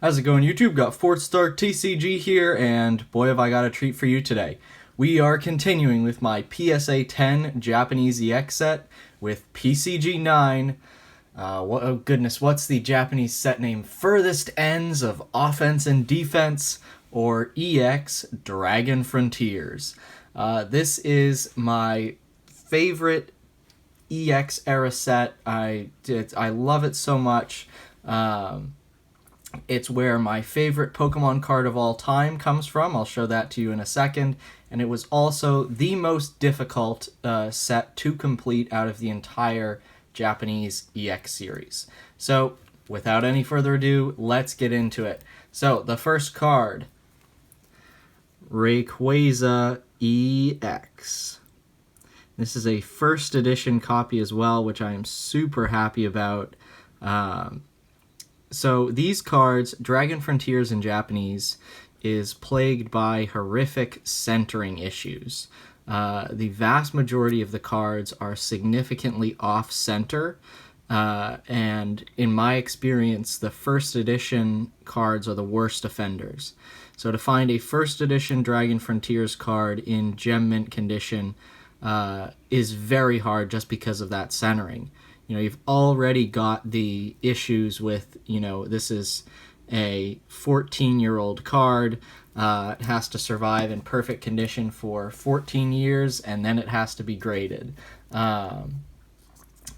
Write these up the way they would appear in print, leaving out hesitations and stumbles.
How's it going, YouTube? Got FourthStarTCG here, and boy have I got a treat for you today. We are continuing with my PSA 10 Japanese EX set with PCG9. Oh goodness, what's the Japanese set name? Furthest Ends of Offense and Defense, or EX Dragon Frontiers. This is my favorite EX era set. I love it so much. It's where my favorite Pokemon card of all time comes from. I'll show that to you in a second. And it was also the most difficult set to complete out of the entire Japanese EX series. So, without any further ado, let's get into it. So, the first card, Rayquaza EX. This is a first edition copy as well, which I am super happy about. So these cards, Dragon Frontiers in Japanese, is plagued by horrific centering issues. The vast majority of the cards are significantly off-center, and in my experience, the first edition cards are the worst offenders. So to find a first edition Dragon Frontiers card in gem mint condition is very hard just because of that centering. You know, you've already got the issues with, this is a 14-year-old card. It has to survive in perfect condition for 14 years, and then it has to be graded.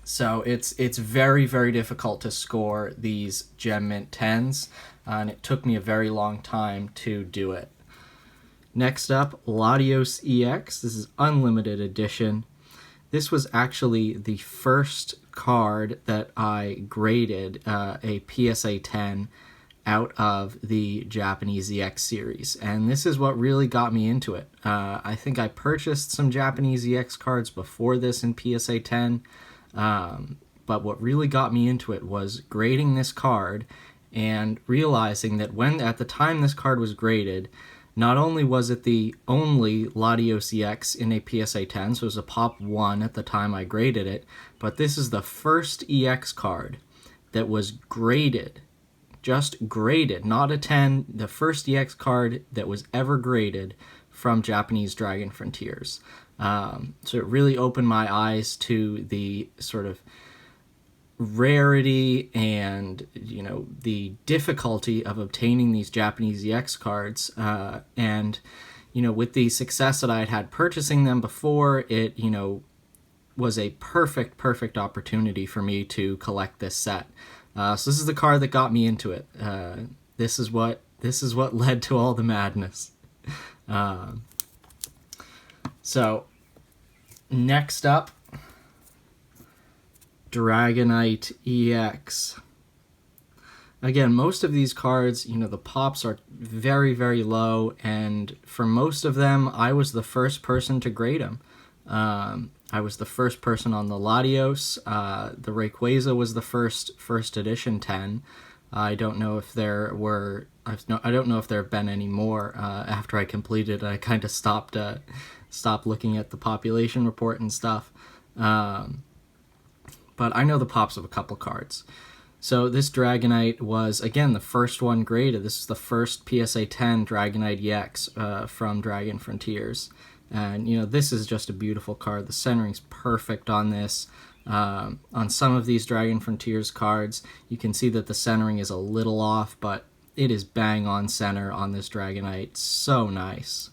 So it's very, very difficult to score these Gem Mint 10s, and it took me a very long time to do it. Next up, Latios EX. This is Unlimited Edition. This was actually the first card that I graded a PSA 10 out of the Japanese EX series, and this is what really got me into it. I think I purchased some Japanese EX cards before this in PSA 10, but what really got me into it was grading this card and realizing that at the time this card was graded, not only was it the only Latios EX in a PSA 10, so it was a Pop 1 at the time I graded it, but this is the first EX card that was graded, just graded, not a 10, the first EX card that was ever graded from Japanese Dragon Frontiers. So it really opened my eyes to the sort of rarity and the difficulty of obtaining these Japanese EX cards, and with the success that I had purchasing them before, it was a perfect opportunity for me to collect this set. So this is the card that got me into it. This is what led to all the madness. So next up, Dragonite EX. Again, most of these cards, the pops are very, very low, and for most of them, I was the first person to grade them. I was the first person on the Latios. The Rayquaza was the first edition 10. I don't know if there have been any more. After I completed, I kind of stopped looking at the population report and stuff. But I know the pops of a couple cards. So this Dragonite was, again, the first one graded. This is the first PSA 10 Dragonite EX from Dragon Frontiers. And, this is just a beautiful card. The centering's perfect on this. On some of these Dragon Frontiers cards, you can see that the centering is a little off, but it is bang on center on this Dragonite. So nice.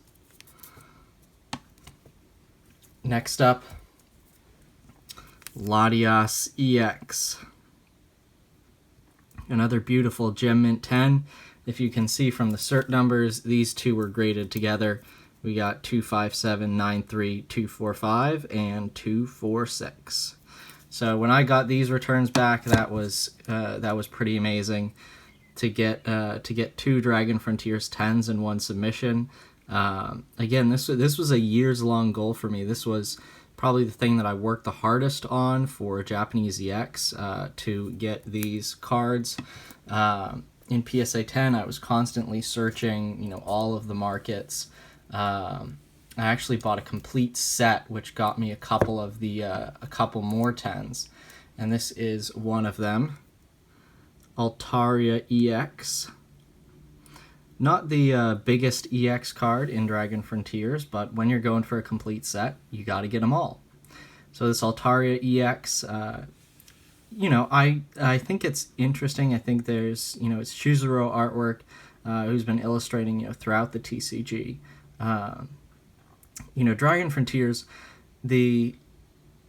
Next up, Latios EX. Another beautiful Gem Mint 10. If you can see from the cert numbers, these two were graded together. We got 257, 93, 245, and 246. So when I got these returns back, that was pretty amazing to get two Dragon Frontiers 10s in one submission. Again, this was a years-long goal for me. This was probably the thing that I worked the hardest on for Japanese EX, to get these cards. In PSA 10, I was constantly searching, all of the markets. I actually bought a complete set, which got me a couple more 10s, and this is one of them. Altaria EX. Not the biggest EX card in Dragon Frontiers, but when you're going for a complete set, you got to get them all. So this Altaria EX, you know, I think it's interesting. I think there's, you know, it's Chuzuro artwork, who's been illustrating, you know, throughout the TCG. You know, Dragon Frontiers, the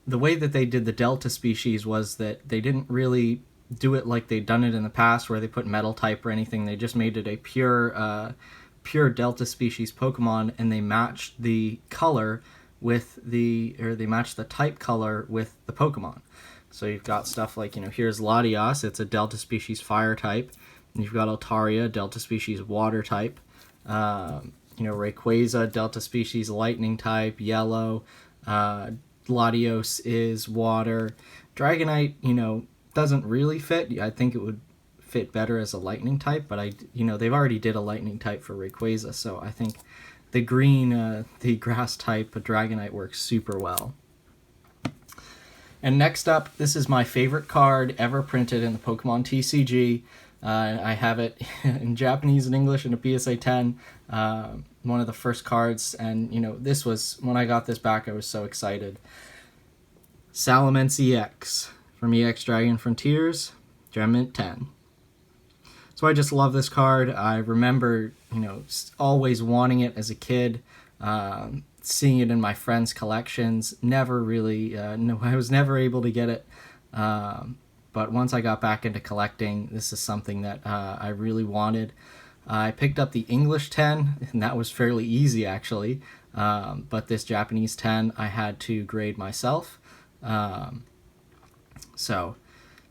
way that they did the Delta species was that they didn't really do it like they'd done it in the past, where they put metal type or anything. They just made it a pure Delta species Pokemon, and they matched the color with they matched the type color with the Pokemon. So you've got stuff like, you know, here's Latios, it's a Delta species Fire type. And you've got Altaria, Delta species Water type. You know, Rayquaza, Delta species Lightning type, Yellow. Latios is Water. Dragonite, you know, doesn't really fit. I think it would fit better as a Lightning type, but you know, they've already did a Lightning type for Rayquaza, so I think the green, the Grass type Dragonite works super well. And next up, this is my favorite card ever printed in the Pokemon TCG. I have it in Japanese and English in a PSA 10. One of the first cards, and you know, this was, when I got this back, I was so excited. Salamence EX from EX Dragon Frontiers, Gem Mint 10. So I just love this card. I remember, you know, always wanting it as a kid, seeing it in my friends' collections. Never really, no, I was never able to get it. But once I got back into collecting, this is something that I really wanted. I picked up the English 10, and that was fairly easy actually. But this Japanese 10 I had to grade myself. So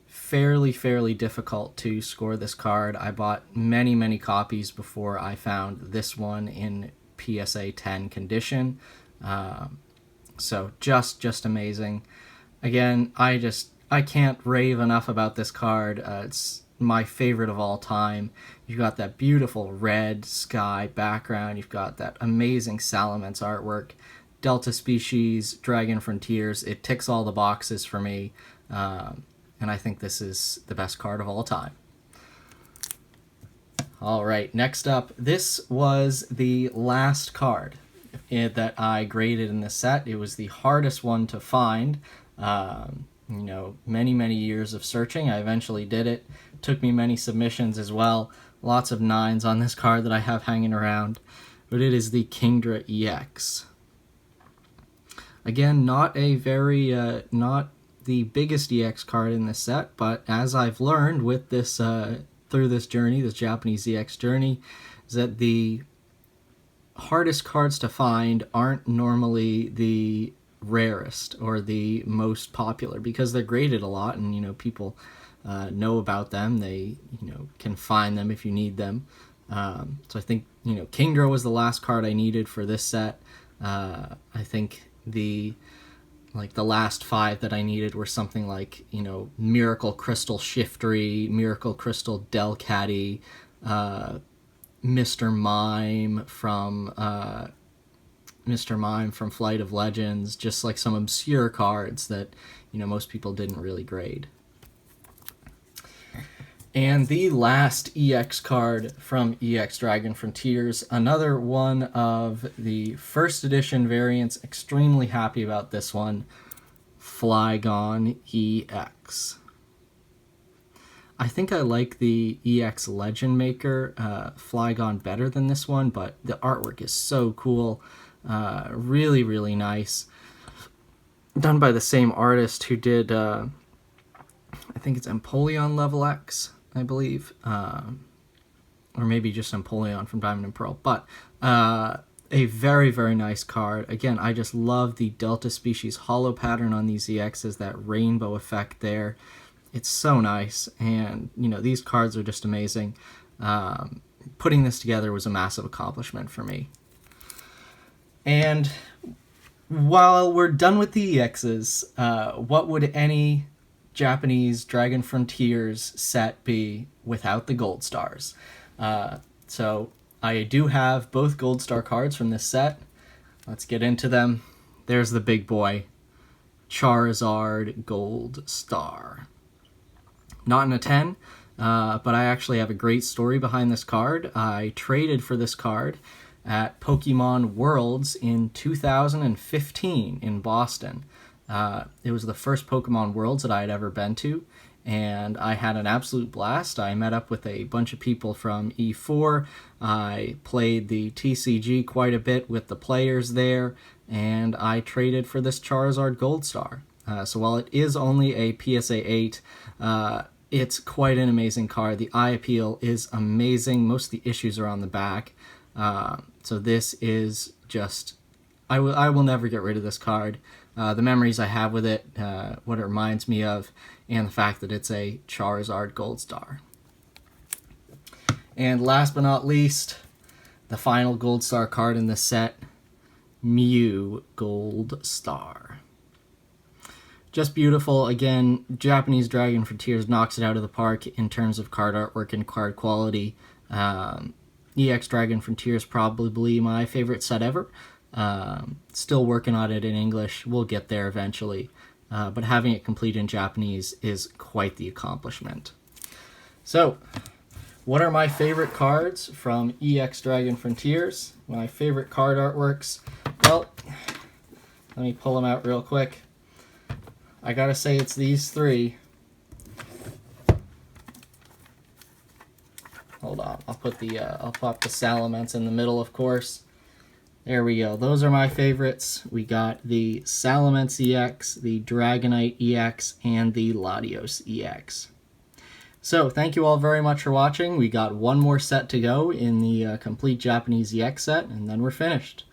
fairly difficult to score this card. I bought many copies before I found this one in PSA 10 condition. So just amazing. Again, I can't rave enough about this card. It's my favorite of all time. You've got that beautiful red sky background. You've got that amazing Salamence artwork. Delta species, Dragon Frontiers. It ticks all the boxes for me. And I think this is the best card of all time. All right, next up, this was the last card that I graded in this set. It was the hardest one to find. You know, many years of searching. I eventually did it. Took me many submissions as well. Lots of 9s on this card that I have hanging around. But it is the Kingdra EX. Again, not a very, not the biggest EX card in this set, but as I've learned with this, through this journey, this Japanese EX journey, is that the hardest cards to find aren't normally the rarest or the most popular, because they're graded a lot, and you know, people know about them. They, you know, can find them if you need them. So I think, you know, Kingdra was the last card I needed for this set. I think the last 5 that I needed were something like, you know, Miracle Crystal Shiftry, Miracle Crystal Delcatty, Mr. Mime from Flight of Legends, just like some obscure cards that, you know, most people didn't really grade. And the last EX card from EX Dragon Frontiers, another one of the first edition variants. Extremely happy about this one. Flygon EX. I think I like the EX Legend Maker Flygon better than this one, but the artwork is so cool. Really nice. Done by the same artist who did, I think it's Empoleon Level X, I believe. Or maybe just Empoleon from Diamond and Pearl. But a very nice card. Again, I just love the Delta species holo pattern on these EXs, that rainbow effect there. It's so nice, and you know, these cards are just amazing. Putting this together was a massive accomplishment for me. And while we're done with the EXs, what would any Japanese Dragon Frontiers set be without the gold stars? So I do have both gold star cards from this set. Let's get into them. There's the big boy, Charizard Gold Star. Not in a 10, but I actually have a great story behind this card. I traded for this card at Pokemon Worlds in 2015 in Boston. It was the first Pokemon Worlds that I had ever been to, and I had an absolute blast. I met up with a bunch of people from E4. I played the TCG quite a bit with the players there, and I traded for this Charizard Gold Star. So while it is only a PSA 8, it's quite an amazing card. The eye appeal is amazing. Most of the issues are on the back. So this is just, I will never get rid of this card. The memories I have with it, what it reminds me of, and the fact that it's a Charizard Gold Star. And last but not least, the final Gold Star card in this set, Mew Gold Star. Just beautiful. Again, Japanese Dragon Frontiers knocks it out of the park in terms of card artwork and card quality. EX Dragon Frontiers probably my favorite set ever. Still working on it in English. We'll get there eventually. But having it complete in Japanese is quite the accomplishment. So, what are my favorite cards from EX Dragon Frontiers? My favorite card artworks? Well, let me pull them out real quick. I gotta say it's these three. Hold on, I'll put the I'll pop the Salamence in the middle, of course. There we go. Those are my favorites. We got the Salamence EX, the Dragonite EX, and the Latios EX. So, thank you all very much for watching. We got one more set to go in the complete Japanese EX set, and then we're finished.